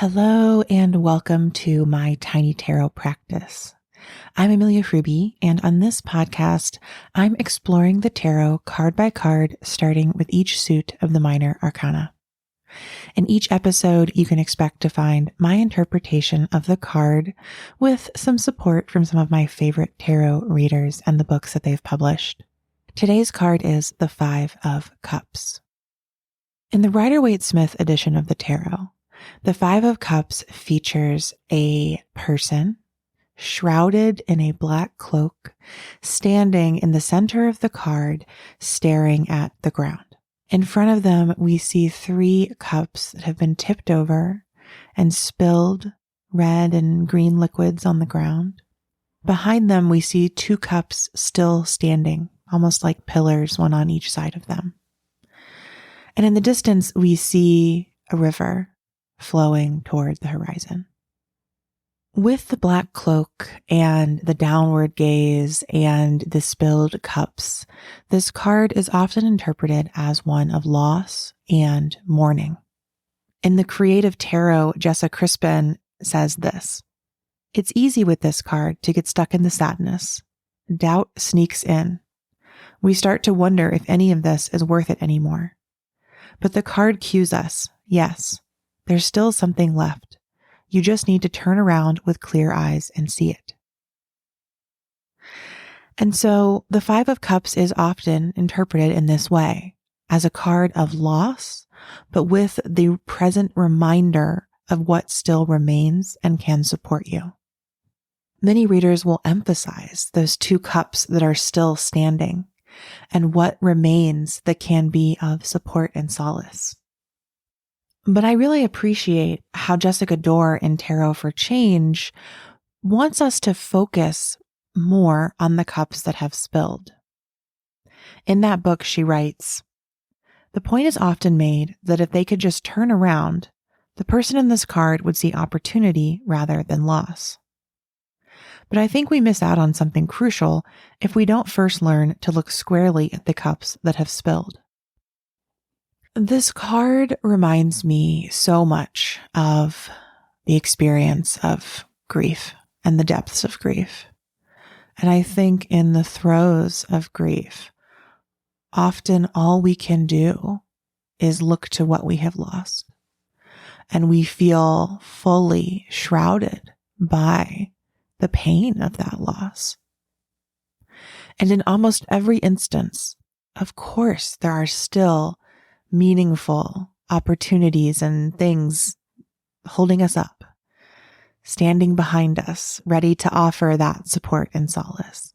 Hello and welcome to my tiny tarot practice. I'm Amelia Fruby, and on this podcast, I'm exploring the tarot card by card, starting with each suit of the minor arcana. In each episode, you can expect to find my interpretation of the card with some support from some of my favorite tarot readers and the books that they've published. Today's card is the Five of Cups. In the Rider-Waite-Smith edition of the tarot, the Five of Cups features a person shrouded in a black cloak, standing in the center of the card, staring at the ground. In front of them, we see three cups that have been tipped over and spilled red and green liquids on the ground. Behind them, we see two cups still standing, almost like pillars, one on each side of them. And in the distance, we see a river flowing toward the horizon. With the black cloak and the downward gaze and the spilled cups, this card is often interpreted as one of loss and mourning. In the Creative Tarot, Jessa Crispin says this: "It's easy with this card to get stuck in the sadness. Doubt sneaks in. We start to wonder if any of this is worth it anymore. But the card cues us, yes, there's still something left. You just need to turn around with clear eyes and see it." And so the Five of Cups is often interpreted in this way, as a card of loss, but with the present reminder of what still remains and can support you. Many readers will emphasize those two cups that are still standing and what remains that can be of support and solace. But I really appreciate how Jessica Dore in Tarot for Change wants us to focus more on the cups that have spilled. In that book, she writes, "The point is often made that if they could just turn around, the person in this card would see opportunity rather than loss. But I think we miss out on something crucial if we don't first learn to look squarely at the cups that have spilled." This card reminds me so much of the experience of grief and the depths of grief. And I think in the throes of grief, often all we can do is look to what we have lost. And we feel fully shrouded by the pain of that loss. And in almost every instance, of course, there are still meaningful opportunities and things holding us up, standing behind us, ready to offer that support and solace.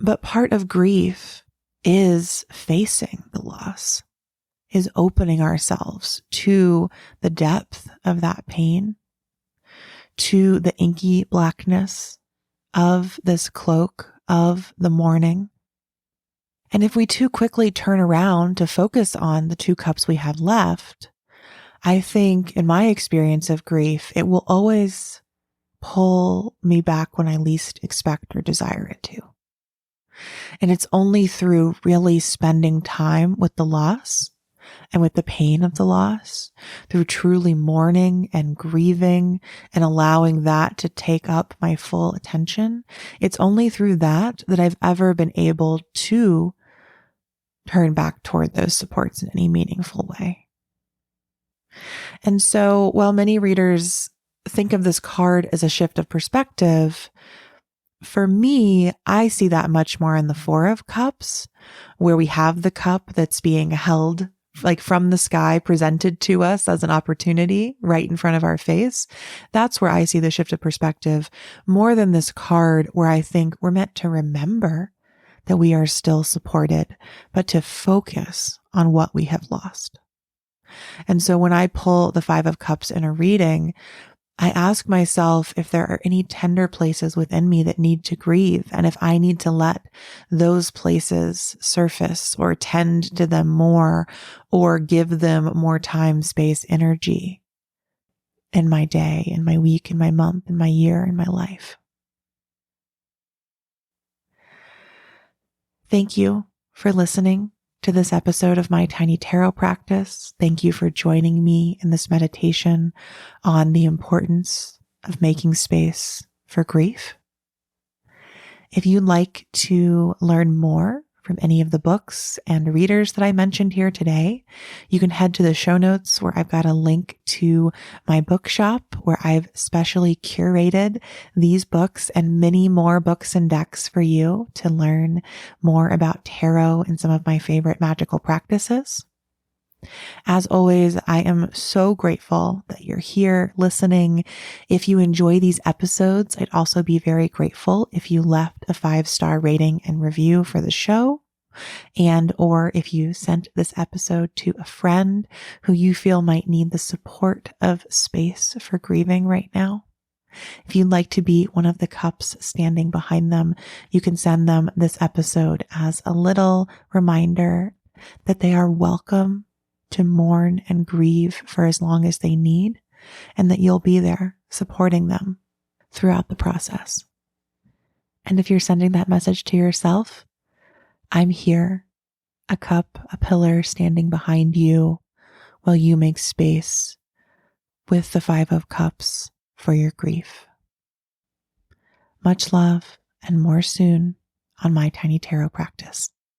But part of grief is facing the loss, is opening ourselves to the depth of that pain, to the inky blackness of this cloak of the mourning. And if we too quickly turn around to focus on the two cups we have left, I think in my experience of grief, it will always pull me back when I least expect or desire it to. And it's only through really spending time with the loss and with the pain of the loss, through truly mourning and grieving and allowing that to take up my full attention, it's only through that that I've ever been able to turn back toward those supports in any meaningful way. And so while many readers think of this card as a shift of perspective, for me, I see that much more in the Four of Cups, where we have the cup that's being held like from the sky, presented to us as an opportunity right in front of our face. That's where I see the shift of perspective more than this card, where I think we're meant to remember that we are still supported, but to focus on what we have lost. And so when I pull the Five of Cups in a reading, I ask myself if there are any tender places within me that need to grieve, and if I need to let those places surface or tend to them more or give them more time, space, energy in my day, in my week, in my month, in my year, in my life. Thank you for listening to this episode of My Tiny Tarot Practice. Thank you for joining me in this meditation on the importance of making space for grief. If you'd like to learn more from any of the books and readers that I mentioned here today, you can head to the show notes where I've got a link to my bookshop where I've specially curated these books and many more books and decks for you to learn more about tarot and some of my favorite magical practices. As always, I am so grateful that you're here listening. If you enjoy these episodes, I'd also be very grateful if you left a 5-star rating and review for the show, or if you sent this episode to a friend who you feel might need the support of space for grieving right now. If you'd like to be one of the cups standing behind them, you can send them this episode as a little reminder that they are welcome to mourn and grieve for as long as they need, and that you'll be there supporting them throughout the process. And if you're sending that message to yourself, I'm here, a cup, a pillar standing behind you while you make space with the 5 of Cups for your grief. Much love and more soon on My Tiny Tarot Practice.